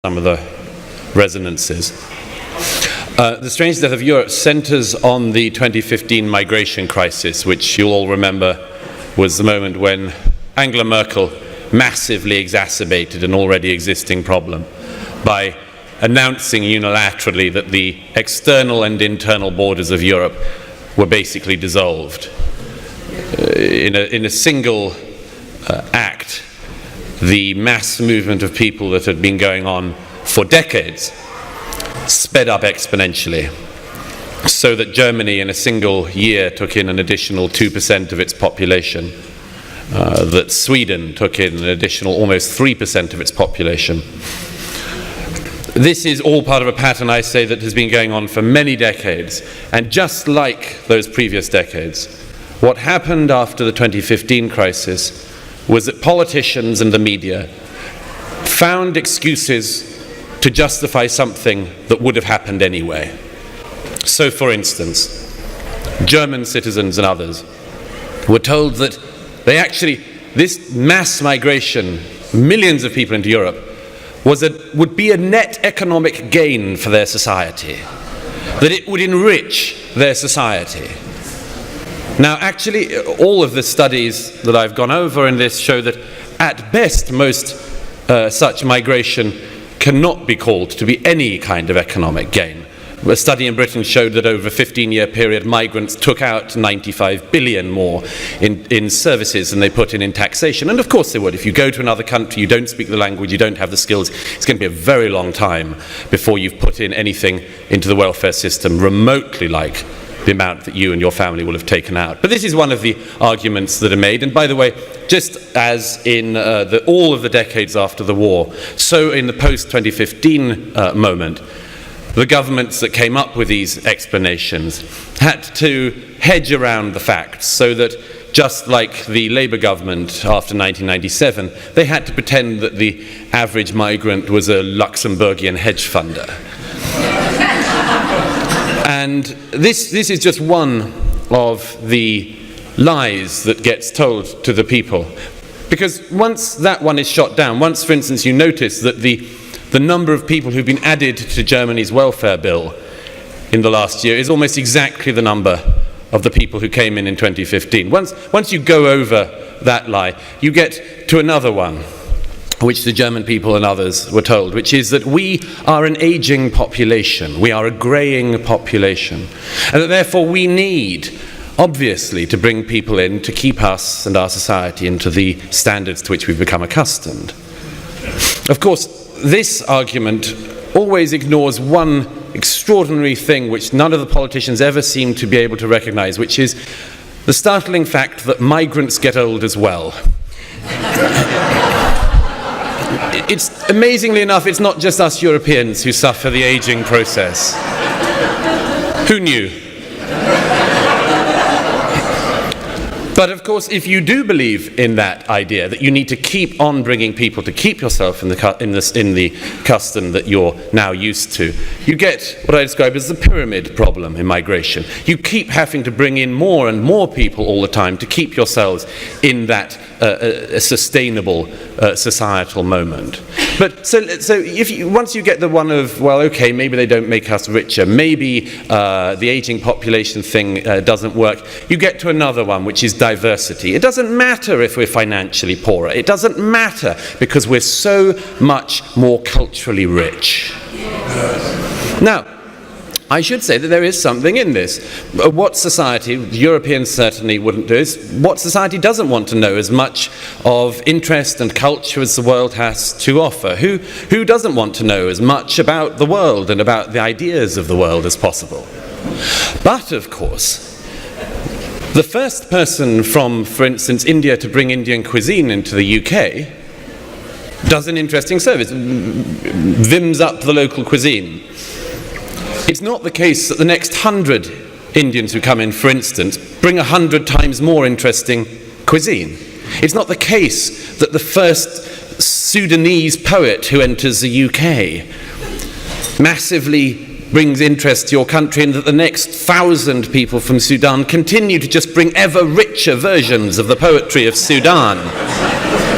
some of the resonances. The Strange Death of Europe centers on the 2015 migration crisis, which you'll all remember was the moment when Angela Merkel massively exacerbated an already existing problem by announcing unilaterally that the external and internal borders of Europe were basically dissolved. In a single act, the mass movement of people that had been going on for decades sped up exponentially, so that Germany in a single year took in an additional 2% of its population, that Sweden took in an additional almost 3% of its population. This is all part of a pattern, I say, that has been going on for many decades, and just like those previous decades, what happened after the 2015 crisis was that politicians and the media found excuses to justify something that would have happened anyway. So, for instance, German citizens and others were told that this mass migration, millions of people into Europe, would be a net economic gain for their society, that it would enrich their society. Now, actually, all of the studies that I've gone over in this show that, at best, most such migration cannot be called to be any kind of economic gain. A study in Britain showed that over a 15-year period, migrants took out 95 billion more in services than they put in taxation. And of course they would. If you go to another country, you don't speak the language, you don't have the skills, it's going to be a very long time before you've put in anything into the welfare system remotely like the amount that you and your family will have taken out. But this is one of the arguments that are made. And by the way, just as in all of the decades after the war, so in the post-2015 moment, the governments that came up with these explanations had to hedge around the facts, so that just like the Labour government after 1997, they had to pretend that the average migrant was a Luxembourgian hedge funder. And this is just one of the lies that gets told to the people. Because once that one is shot down, once, for instance, you notice that the number of people who've been added to Germany's welfare bill in the last year is almost exactly the number of the people who came in 2015. Once you go over that lie, you get to another one, which the German people and others were told, which is that we are an aging population, we are a greying population, and that therefore we need, obviously, to bring people in to keep us and our society into the standards to which we've become accustomed. Of course, this argument always ignores one extraordinary thing which none of the politicians ever seem to be able to recognize, which is the startling fact that migrants get old as well. It's amazingly enough, it's not just us Europeans who suffer the aging process. Who knew? But of course, if you do believe in that idea, that you need to keep on bringing people to keep yourself in the custom that you're now used to, you get what I describe as the pyramid problem in migration. You keep having to bring in more and more people all the time to keep yourselves in that a sustainable societal moment. But so once you get the one of, well, okay, maybe they don't make us richer, maybe the aging population thing doesn't work, you get to another one, which is diversity. It doesn't matter if we're financially poorer. It doesn't matter because we're so much more culturally rich. Now, I should say that there is something in this. What society, Europeans certainly wouldn't do, is what society doesn't want to know as much of interest and culture as the world has to offer. Who doesn't want to know as much about the world and about the ideas of the world as possible? But, of course, the first person from, for instance, India to bring Indian cuisine into the UK does an interesting service, vimms up the local cuisine. It's not the case that the next 100 Indians who come in, for instance, bring 100 times more interesting cuisine. It's not the case that the first Sudanese poet who enters the UK massively brings interest to your country, and that the next 1,000 people from Sudan continue to just bring ever richer versions of the poetry of Sudan.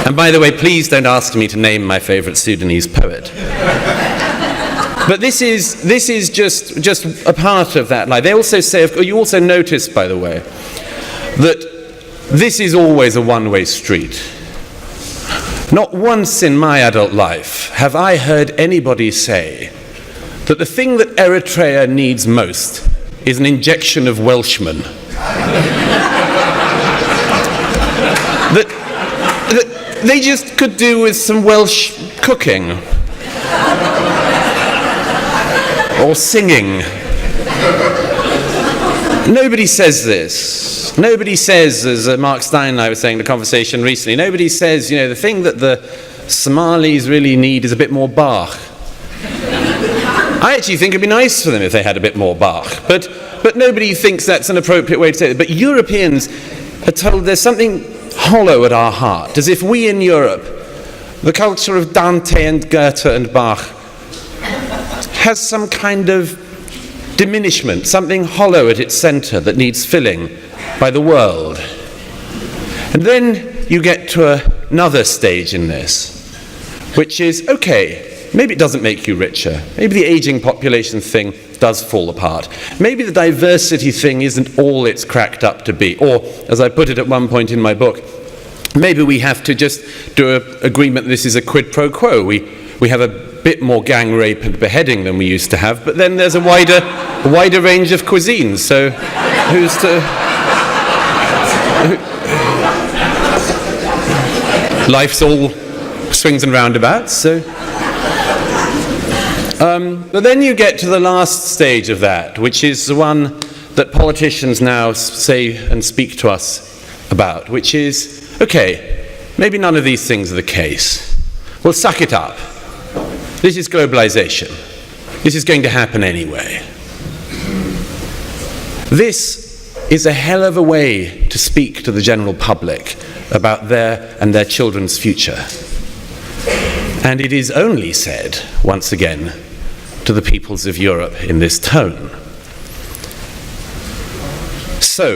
And by the way, please don't ask me to name my favourite Sudanese poet. But this is just a part of that lie. They also say, you also notice, by the way, that this is always a one-way street. Not once in my adult life have I heard anybody say that the thing that Eritrea needs most is an injection of Welshmen. that they just could do with some Welsh cooking. Or singing. Nobody says this. Nobody says, as Mark Stein and I were saying in the conversation recently, nobody says, the thing that the Somalis really need is a bit more Bach. I actually think it'd be nice for them if they had a bit more Bach, but nobody thinks that's an appropriate way to say it. But Europeans are told there's something hollow at our heart, as if we in Europe, the culture of Dante and Goethe and Bach, has some kind of diminishment, something hollow at its center that needs filling by the world. And then you get to another stage in this, which is, okay, maybe it doesn't make you richer. Maybe the aging population thing does fall apart. Maybe the diversity thing isn't all it's cracked up to be. Or, as I put it at one point in my book, maybe we have to just do an agreement this is a quid pro quo. We have a bit more gang rape and beheading than we used to have, but then there's a wider range of cuisines, so who's to... Life's all swings and roundabouts, so... But then you get to the last stage of that, which is the one that politicians now say and speak to us about, which is, okay, maybe none of these things are the case. Well, suck it up. This is globalization. This is going to happen anyway. This is a hell of a way to speak to the general public about their and their children's future. And it is only said, once again, to the peoples of Europe in this tone. So,